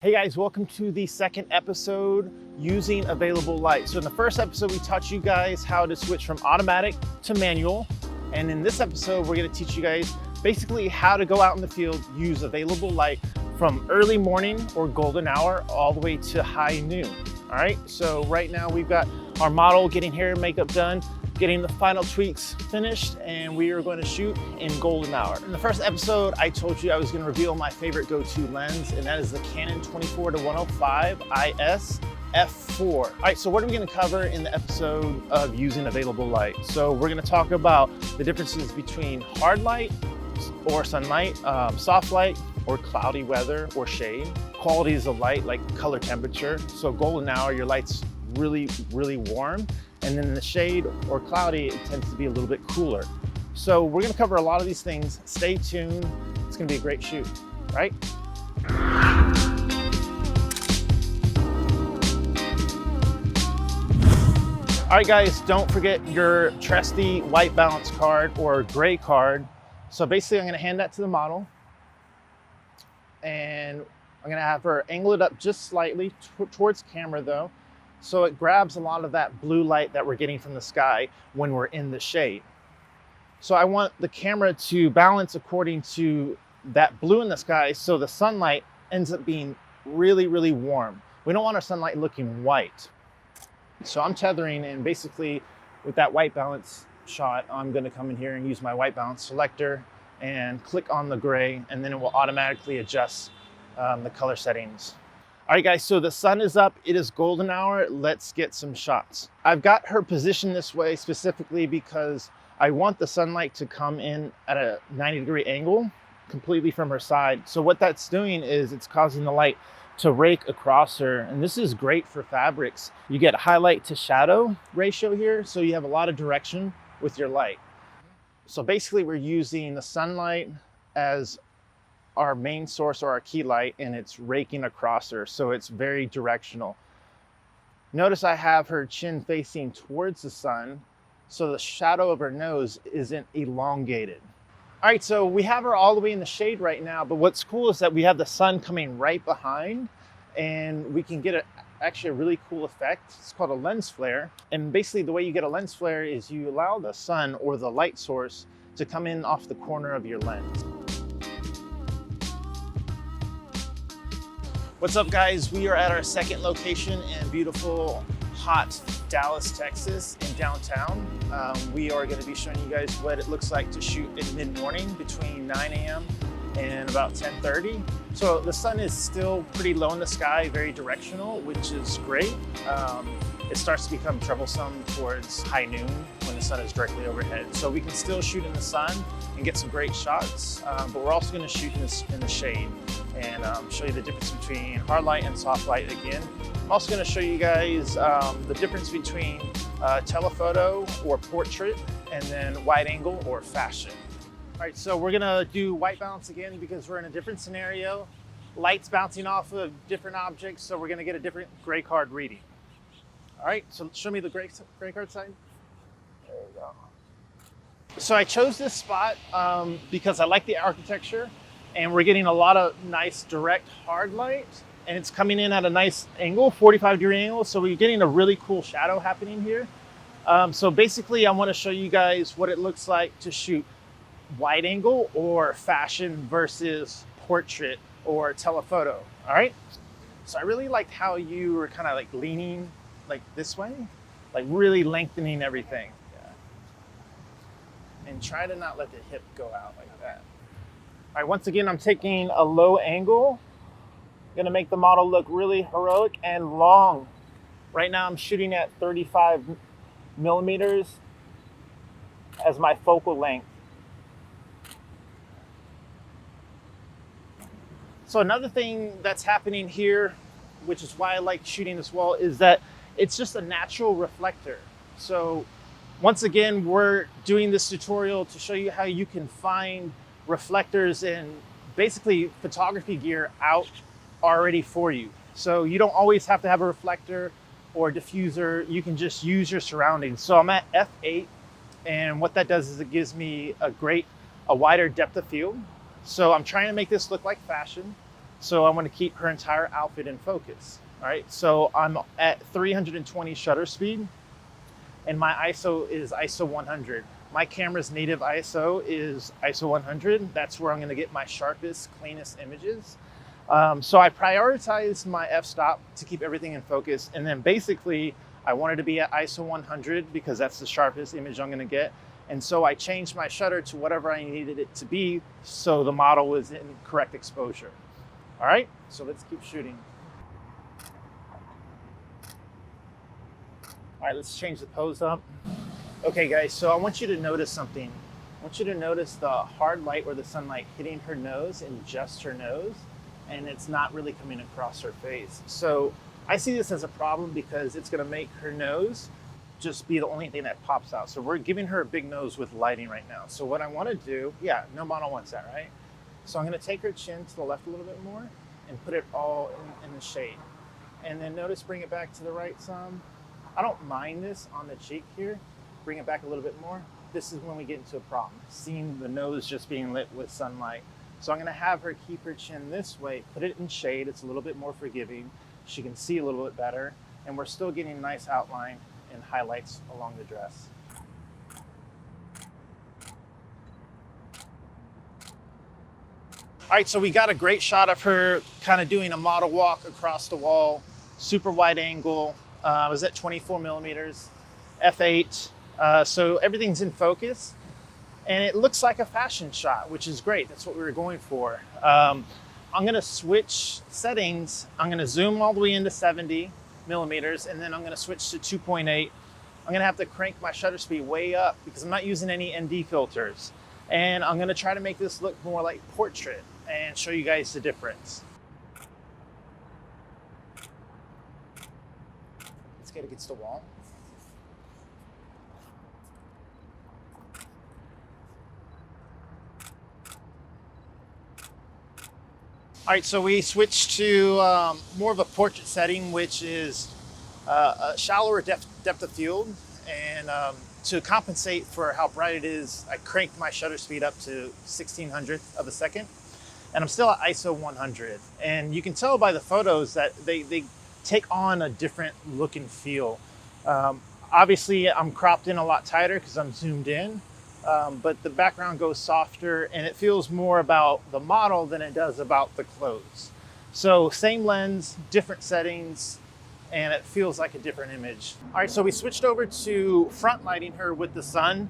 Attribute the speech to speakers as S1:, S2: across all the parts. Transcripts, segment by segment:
S1: Hey guys, welcome to the second episode using available light. So in the first episode, we taught you guys how to switch from automatic to manual. And in this episode, we're gonna teach you guys basically how to go out in the field, use available light from early morning or golden hour all the way to high noon. All right, so right now we've got our model getting hair and makeup done, getting the final tweaks finished, and we are going to shoot in golden hour. In the first episode, I told you I was going to reveal my favorite go-to lens, and that is the Canon 24-105 IS f4. All right, so what are we going to cover in the episode of using available light? So we're going to talk about the differences between hard light or sunlight, soft light or cloudy weather or shade, qualities of light like color temperature. So golden hour, your light's really warm. And then in the shade or cloudy, it tends to be a little bit cooler. So we're gonna cover a lot of these things. Stay tuned. It's gonna be a great shoot, right? All right, guys, don't forget your trusty white balance card or gray card. So basically, I'm gonna hand that to the model, and I'm gonna have her angle it up just slightly towards camera though, so it grabs a lot of that blue light that we're getting from the sky when we're in the shade. So I want the camera to balance according to that blue in the sky, so the sunlight ends up being really warm. We don't want our sunlight looking white. So I'm tethering, and basically with that white balance shot, I'm gonna come in here and use my white balance selector and click on the gray, and then it will automatically adjust the color settings. All right, guys, so the sun is up. It is golden hour. Let's get some shots. I've got her positioned this way specifically because I want the sunlight to come in at a 90-degree angle completely from her side. So what that's doing is it's causing the light to rake across her. And this is great for fabrics. You get highlight to shadow ratio here, so you have a lot of direction with your light. So basically we're using the sunlight as our main source or our key light, and it's raking across her, so it's very directional. Notice I have her chin facing towards the sun, so the shadow of her nose isn't elongated. All right, so we have her all the way in the shade right now, but what's cool is that we have the sun coming right behind, and we can get actually a really cool effect. It's called a lens flare. And basically the way you get a lens flare is you allow the sun or the light source to come in off the corner of your lens. What's up, guys? We are at our second location in beautiful, hot Dallas, Texas, in downtown. We are gonna be showing you guys what it looks like to shoot in mid-morning between 9 a.m. and about 10:30. So the sun is still pretty low in the sky, very directional, which is great. It starts to become troublesome towards high noon when the sun is directly overhead. So we can still shoot in the sun and get some great shots, but we're also gonna shoot in the shade and show you the difference between hard light and soft light again. I'm also gonna show you guys the difference between telephoto or portrait and then wide angle or fashion. All right, so we're gonna do white balance again because we're in a different scenario. Light's bouncing off of different objects, so we're gonna get a different gray card reading. All right, so show me the gray card side. There we go. So I chose this spot because I like the architecture, and we're getting a lot of nice direct hard light, and it's coming in at a nice angle, 45-degree angle, so we're getting a really cool shadow happening here. So basically I wanna show you guys what it looks like to shoot wide angle or fashion versus portrait or telephoto, all right? So I really liked how you were kind of like leaning like this way, like really lengthening everything. Yeah. And try to not let the hip go out like that. All right, once again, I'm taking a low angle. Gonna make the model look really heroic and long. Right now I'm shooting at 35 millimeters as my focal length. So another thing that's happening here, which is why I like shooting this wall, is that it's just a natural reflector. So once again, we're doing this tutorial to show you how you can find reflectors and basically photography gear out already for you. So you don't always have to have a reflector or diffuser. You can just use your surroundings. So I'm at f8, and what that does is it gives me a wider depth of field. So I'm trying to make this look like fashion. So I want to keep her entire outfit in focus. All right, so I'm at 320 shutter speed, and my ISO is ISO 100. My camera's native ISO is ISO 100. That's where I'm going to get my sharpest, cleanest images. So I prioritized my f-stop to keep everything in focus, and then basically I wanted to be at ISO 100 because that's the sharpest image I'm going to get. And so I changed my shutter to whatever I needed it to be so the model was in correct exposure. All right, so let's keep shooting. All right, let's change the pose up. Okay guys, so I want you to notice something. I want you to notice the hard light or the sunlight hitting her nose and just her nose, and it's not really coming across her face. So I see this as a problem because it's gonna make her nose just be the only thing that pops out. So we're giving her a big nose with lighting right now. So what I wanna do, yeah, no model wants that, right? So I'm gonna take her chin to the left a little bit more and put it all in the shade. And then notice, bring it back to the right some. I don't mind this on the cheek here. Bring it back a little bit more. This is when we get into a problem, seeing the nose just being lit with sunlight. So I'm gonna have her keep her chin this way, put it in shade. It's a little bit more forgiving. She can see a little bit better, and we're still getting a nice outline and highlights along the dress. All right, so we got a great shot of her kind of doing a model walk across the wall, super wide angle. I was at 24 millimeters, f8. So everything's in focus, and it looks like a fashion shot, which is great. That's what we were going for. I'm gonna switch settings. I'm gonna zoom all the way into 70 millimeters, and then I'm gonna switch to 2.8. I'm gonna have to crank my shutter speed way up because I'm not using any ND filters. And I'm gonna try to make this look more like portrait and show you guys the difference. Let's get against the wall. All right, so we switched to more of a portrait setting, which is a shallower depth of field. And to compensate for how bright it is, I cranked my shutter speed up to 1/1600th of a second. And I'm still at ISO 100. And you can tell by the photos that they take on a different look and feel. Obviously, I'm cropped in a lot tighter because I'm zoomed in. But the background goes softer, and it feels more about the model than it does about the clothes. So same lens, different settings, and it feels like a different image. All right, so we switched over to front lighting her with the sun.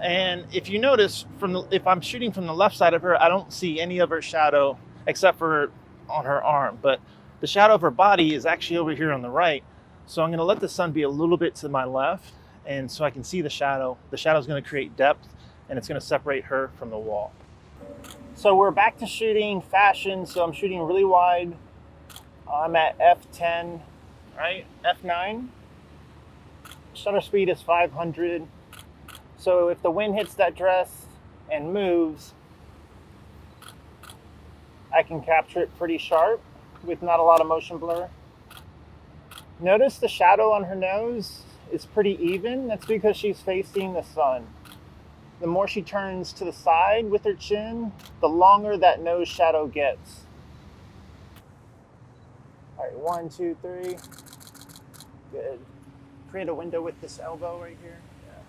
S1: And if you notice, if I'm shooting from the left side of her, I don't see any of her shadow except for on her arm. But the shadow of her body is actually over here on the right. So I'm gonna let the sun be a little bit to my left, and so I can see the shadow. The shadow is going to create depth, and it's going to separate her from the wall. So we're back to shooting fashion. So I'm shooting really wide. I'm at f10, right? f9. Shutter speed is 500. So if the wind hits that dress and moves, I can capture it pretty sharp with not a lot of motion blur. Notice the shadow on her nose is pretty even. That's because she's facing the sun. The more she turns to the side with her chin, the longer that nose shadow gets. All right, 1, 2, 3. Good. Create a window with this elbow right here. Yeah.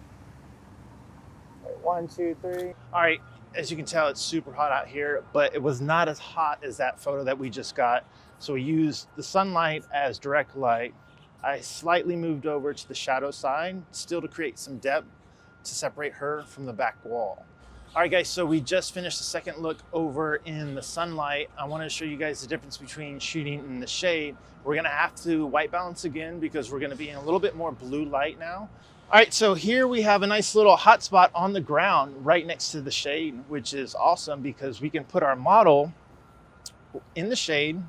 S1: All right, 1, 2, 3. All right, as you can tell, it's super hot out here, but it was not as hot as that photo that we just got. So we used the sunlight as direct light. I slightly moved over to the shadow side, still to create some depth to separate her from the back wall. All right, guys, so we just finished the second look over in the sunlight. I wanted to show you guys the difference between shooting in the shade. We're gonna have to white balance again because we're gonna be in a little bit more blue light now. All right, so here we have a nice little hot spot on the ground right next to the shade, which is awesome because we can put our model in the shade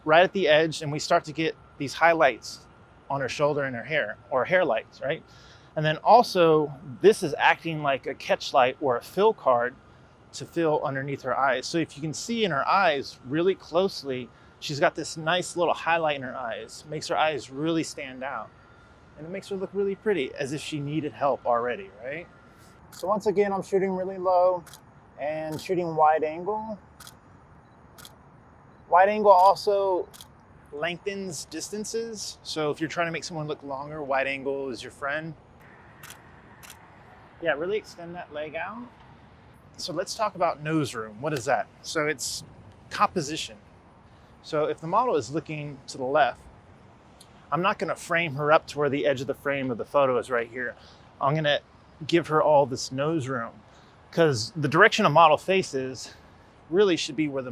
S1: right at the edge, and we start to get these highlights on her shoulder and her hair, or hair lights, right? And then also, this is acting like a catch light or a fill card to fill underneath her eyes. So if you can see in her eyes really closely, she's got this nice little highlight in her eyes, makes her eyes really stand out. And it makes her look really pretty, as if she needed help already, right? So once again, I'm shooting really low and shooting wide angle. Wide angle also lengthens distances. So if you're trying to make someone look longer, wide angle is your friend. Yeah, really extend that leg out. So let's talk about nose room. What is that? So it's composition. So if the model is looking to the left, I'm not gonna frame her up to where the edge of the frame of the photo is right here. I'm gonna give her all this nose room, because the direction a model faces really should be where the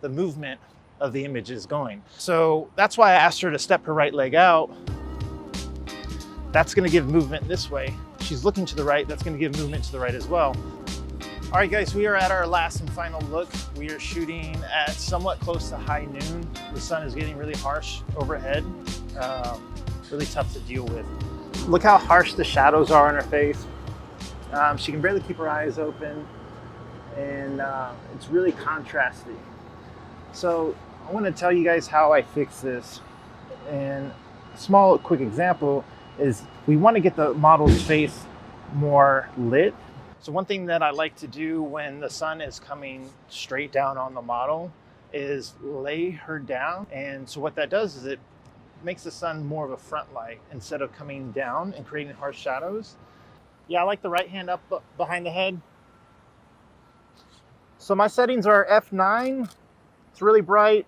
S1: movement of the image is going. So that's why I asked her to step her right leg out. That's gonna give movement this way. She's looking to the right, that's gonna give movement to the right as well. All right guys, we are at our last and final look. We are shooting at somewhat close to high noon. The sun is getting really harsh overhead. Really tough to deal with. Look how harsh the shadows are on her face. She can barely keep her eyes open, and it's really contrasty. So I want to tell you guys how I fix this. And a small quick example is we want to get the model's face more lit. So one thing that I like to do when the sun is coming straight down on the model is lay her down. And so what that does is it makes the sun more of a front light instead of coming down and creating harsh shadows. Yeah, I like the right hand up behind the head. So my settings are F9, it's really bright,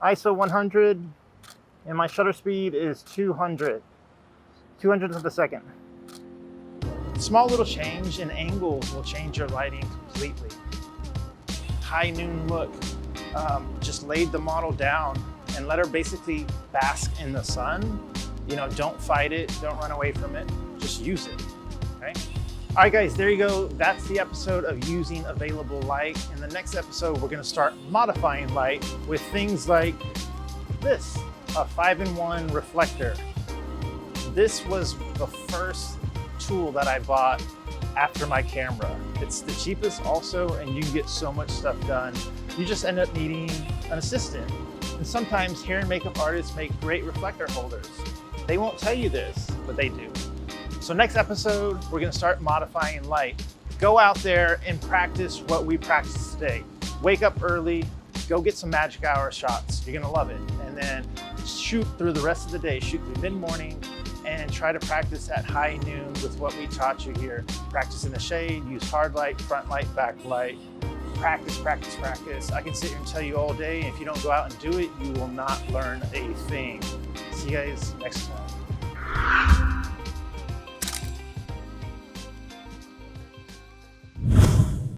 S1: ISO 100, and my shutter speed is 200 of a second. Small little change in angles will change your lighting completely. High noon look, just laid the model down and let her basically bask in the sun. You know, don't fight it, don't run away from it, just use it, okay? All right guys, there you go. That's the episode of using available light. In the next episode, we're gonna start modifying light with things like this, a 5-in-1 reflector. This was the first tool that I bought after my camera. It's the cheapest also, and you can get so much stuff done. You just end up needing an assistant. And sometimes hair and makeup artists make great reflector holders. They won't tell you this, but they do. So next episode, we're gonna start modifying light. Go out there and practice what we practiced today. Wake up early, go get some magic hour shots. You're gonna love it. And then shoot through the rest of the day, shoot through mid-morning, and try to practice at high noon with what we taught you here. Practice in the shade, use hard light, front light, backlight. Practice, practice, practice. I can sit here and tell you all day, and if you don't go out and do it, you will not learn a thing. See you guys next time.